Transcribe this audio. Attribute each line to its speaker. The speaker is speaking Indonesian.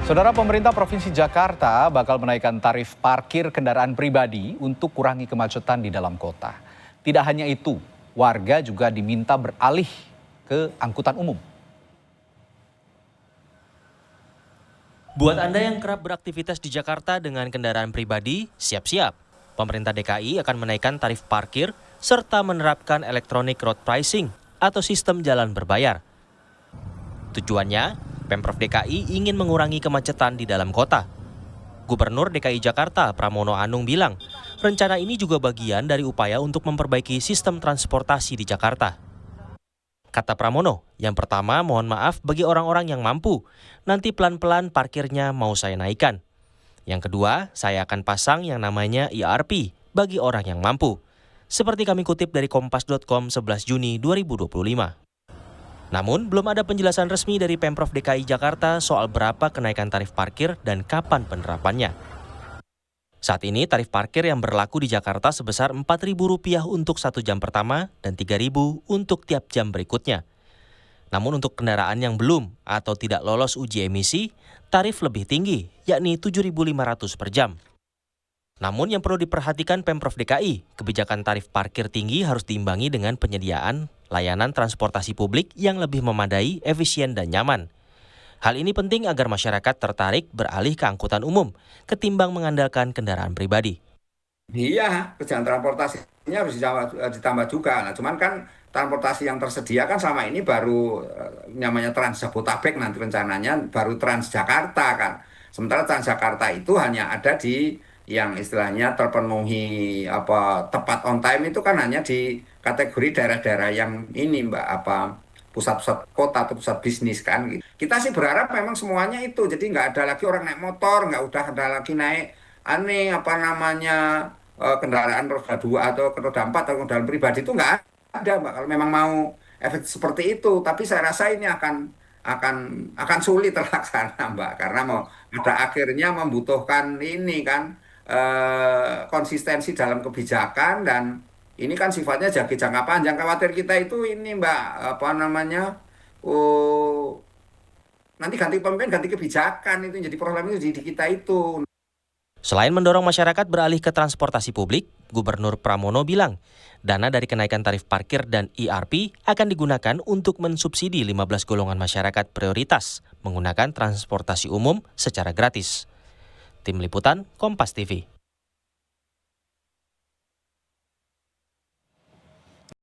Speaker 1: Saudara, pemerintah Provinsi Jakarta bakal menaikkan tarif parkir kendaraan pribadi untuk kurangi kemacetan di dalam kota. Tidak hanya itu, warga juga diminta beralih ke angkutan umum.
Speaker 2: Buat Anda yang kerap beraktivitas di Jakarta dengan kendaraan pribadi, siap-siap. Pemerintah DKI akan menaikkan tarif parkir serta menerapkan electronic road pricing atau sistem jalan berbayar. Tujuannya, Pemprov DKI ingin mengurangi kemacetan di dalam kota. Gubernur DKI Jakarta Pramono Anung bilang, rencana ini juga bagian dari upaya untuk memperbaiki sistem transportasi di Jakarta. Kata Pramono, yang pertama mohon maaf bagi orang-orang yang mampu, nanti pelan-pelan parkirnya mau saya naikkan. Yang kedua, saya akan pasang yang namanya ERP bagi orang yang mampu. Seperti kami kutip dari kompas.com 11 Juni 2025. Namun, belum ada penjelasan resmi dari Pemprov DKI Jakarta soal berapa kenaikan tarif parkir dan kapan penerapannya. Saat ini, tarif parkir yang berlaku di Jakarta sebesar Rp4.000 untuk 1 jam pertama dan Rp3.000 untuk tiap jam berikutnya. Namun untuk kendaraan yang belum atau tidak lolos uji emisi, tarif lebih tinggi, yakni Rp7.500 per jam. Namun yang perlu diperhatikan Pemprov DKI, kebijakan tarif parkir tinggi harus diimbangi dengan penyediaan layanan transportasi publik yang lebih memadai, efisien, dan nyaman. Hal ini penting agar masyarakat tertarik beralih ke angkutan umum, ketimbang mengandalkan kendaraan pribadi.
Speaker 3: Iya, kerjaan transportasinya harus ditambah juga. Nah, cuman kan transportasi yang tersedia kan selama ini baru namanya Trans Jabotabek, nanti rencananya baru Transjakarta kan. Sementara Transjakarta itu hanya ada di yang istilahnya terpenuhi tepat on time itu kan hanya di kategori daerah-daerah yang ini pusat-pusat kota atau pusat bisnis kan. Kita sih berharap memang semuanya itu, jadi nggak ada lagi orang naik motor, nggak udah ada lagi naik kendaraan roda 2 atau roda 4 atau kendaraan pribadi itu nggak ada, Mbak. Kalau memang mau efek seperti itu, tapi saya rasa ini akan sulit terlaksana, Mbak, karena pada akhirnya membutuhkan ini kan konsistensi dalam kebijakan, dan ini kan sifatnya jangka panjang. Khawatir kita itu ini, Mbak, nanti ganti pemimpin, ganti kebijakan, itu jadi problem itu di kita itu.
Speaker 2: Selain mendorong masyarakat beralih ke transportasi publik, Gubernur Pramono bilang, dana dari kenaikan tarif parkir dan ERP akan digunakan untuk mensubsidi 15 golongan masyarakat prioritas menggunakan transportasi umum secara gratis. Tim Liputan, Kompas TV.